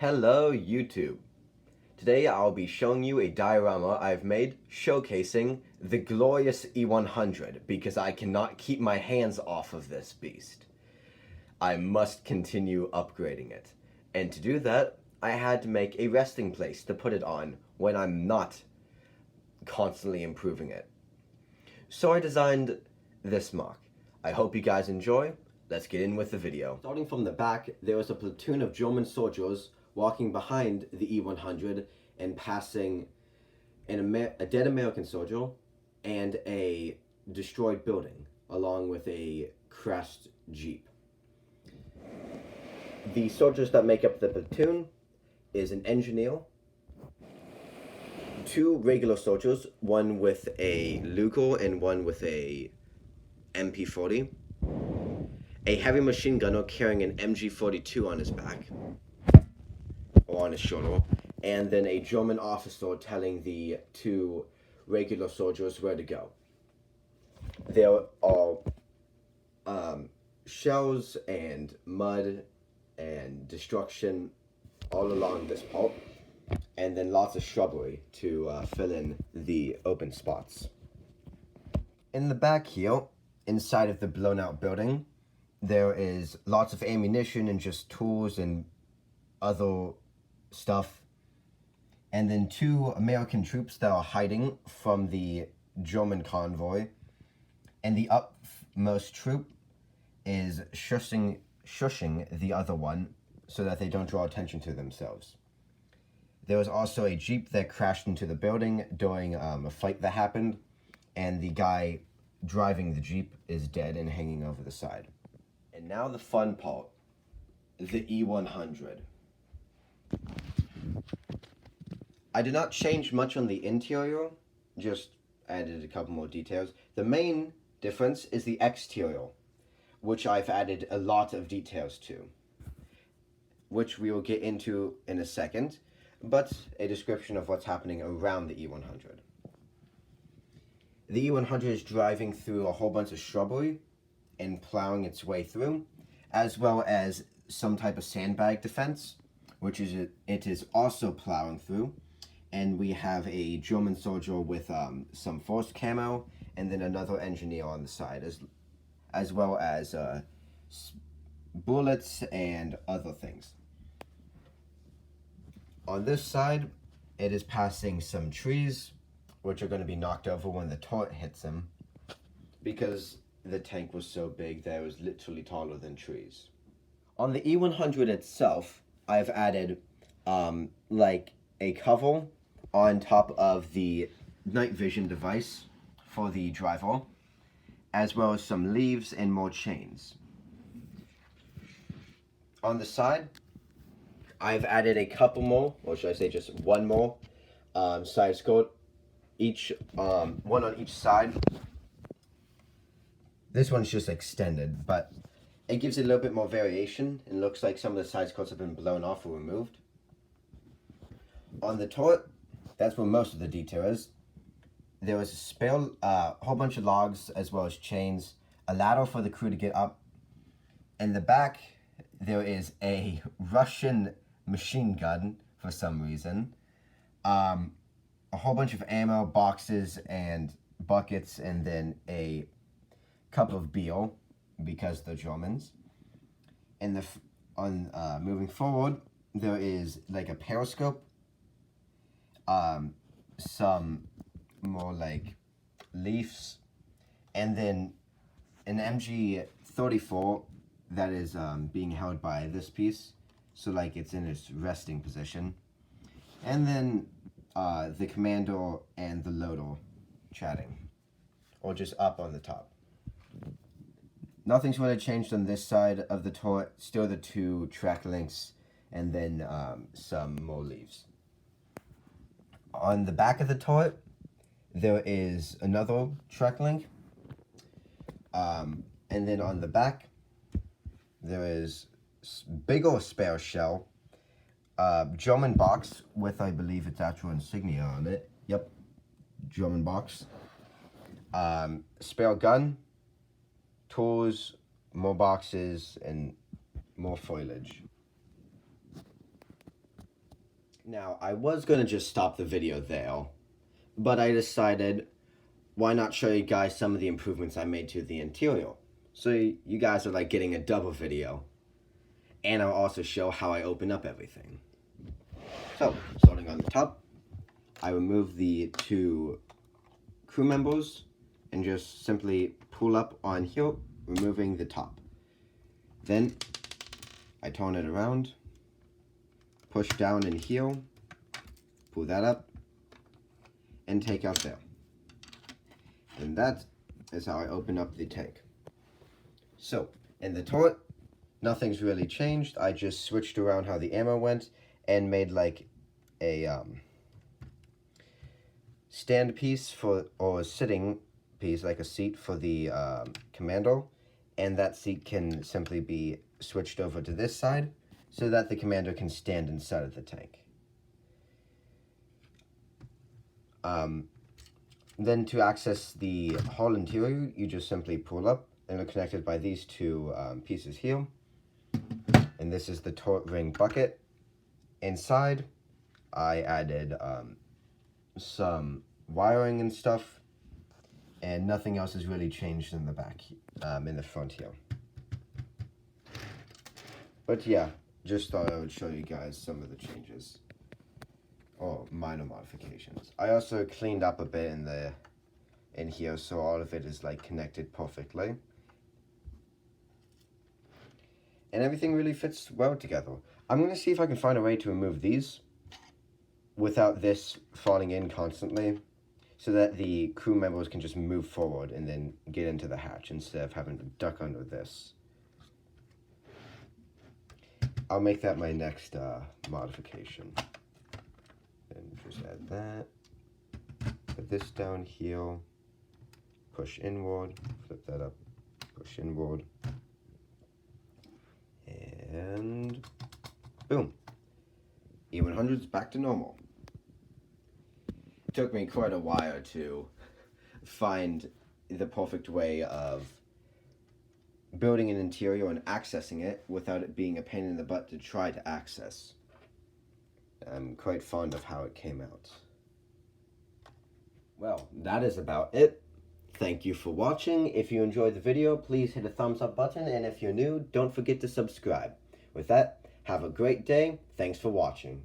Hello YouTube! Today I'll be showing you a diorama I've made showcasing the glorious E-100 because I cannot keep my hands off of this beast. I must continue upgrading it. And to do that, I had to make a resting place to put it on when I'm not constantly improving it. So I designed this mock. I hope you guys enjoy. Let's get in with the video. Starting from the back, there was a platoon of German soldiers walking behind the E-100 and passing a dead American soldier and a destroyed building, along with a crashed Jeep. The soldiers that make up the platoon is an engineer, two regular soldiers, one with a Luger and one with a MP40, a heavy machine gunner carrying an MG42 on his back, or on his shoulder, and then a German officer telling the two regular soldiers where to go. There are shells and mud and destruction all along this part, and then lots of shrubbery to fill in the open spots. In the back here, inside of the blown out building, there is lots of ammunition and just tools and other stuff, and then two American troops that are hiding from the German convoy, and the upmost troop is shushing the other one so that they don't draw attention to themselves. There was also a Jeep that crashed into the building during a fight that happened, and the guy driving the Jeep is dead and hanging over the side. And now the fun part, the E-100. I did not change much on the interior, just added a couple more details. The main difference is the exterior, which I've added a lot of details to, which we will get into in a second, but a description of what's happening around the E-100. The E-100 is driving through a whole bunch of shrubbery and plowing its way through, as well as some type of sandbag defense, which it is also plowing through. And we have a German soldier with some forced camo, and then another engineer on the side, as well as bullets and other things. On this side, it is passing some trees, which are going to be knocked over when the turret hits them, because the tank was so big that it was literally taller than trees. On the E-100 itself, I've added like a cover on top of the night vision device for the driver, as well as some leaves and more chains. On the side, I've added a couple more, or should I say just one more, side skirt, one on each side. This one's just extended, but it gives it a little bit more variation. It looks like some of the side skirts have been blown off or removed. On the turret, that's where most of the detail is. There was a spare whole bunch of logs as well as chains, a ladder for the crew to get up. In the back, there is a Russian machine gun for some reason, a whole bunch of ammo boxes and buckets, and then a cup of beer because they're Germans. And moving forward, there is like a periscope, some more like leaves, and then an MG34 that is being held by this piece, so like it's in its resting position, and then the commander and the loader chatting, or just up on the top. Nothing's really changed on this side of the turret, still the two track links, and then some more leaves. On the back of the turret, there is another track link, and then on the back, there is bigger spare shell, German box with, I believe, its actual insignia on it. Yep, German box. Spare gun, tools, more boxes, and more foliage. Now, I was gonna just stop the video there, but I decided, why not show you guys some of the improvements I made to the interior? So you guys are like getting a double video. And I'll also show how I open up everything. So, starting on the top, I remove the two crew members and just simply pull up on here, removing the top. Then I turn it around, push down in here, pull that up, and take out there. And that is how I open up the tank. So, in the turret, nothing's really changed. I just switched around how the ammo went and made like a stand piece or a sitting piece, like a seat for the commando, and that seat can simply be switched over to this side so that the commander can stand inside of the tank. Then to access the hull interior, you just simply pull up and are connected by these two pieces here. And this is the turret ring bucket. Inside, I added some wiring and stuff, and nothing else has really changed in the back, in the front here. But yeah, just thought I would show you guys some of the changes, or minor modifications. I also cleaned up a bit in here, so all of it is like connected perfectly. And everything really fits well together. I'm going to see if I can find a way to remove these without this falling in constantly, so that the crew members can just move forward and then get into the hatch instead of having to duck under this. I'll make that my next modification. And just add that. Put this down here. Push inward. Flip that up. Push inward. And boom. E-100's back to normal. It took me quite a while to find the perfect way of building an interior and accessing it without it being a pain in the butt to try to access. I'm quite fond of how it came out. Well, that is about it. Thank you for watching. If you enjoyed the video, please hit a thumbs up button, and if you're new, don't forget to subscribe. With that, have a great day. Thanks for watching.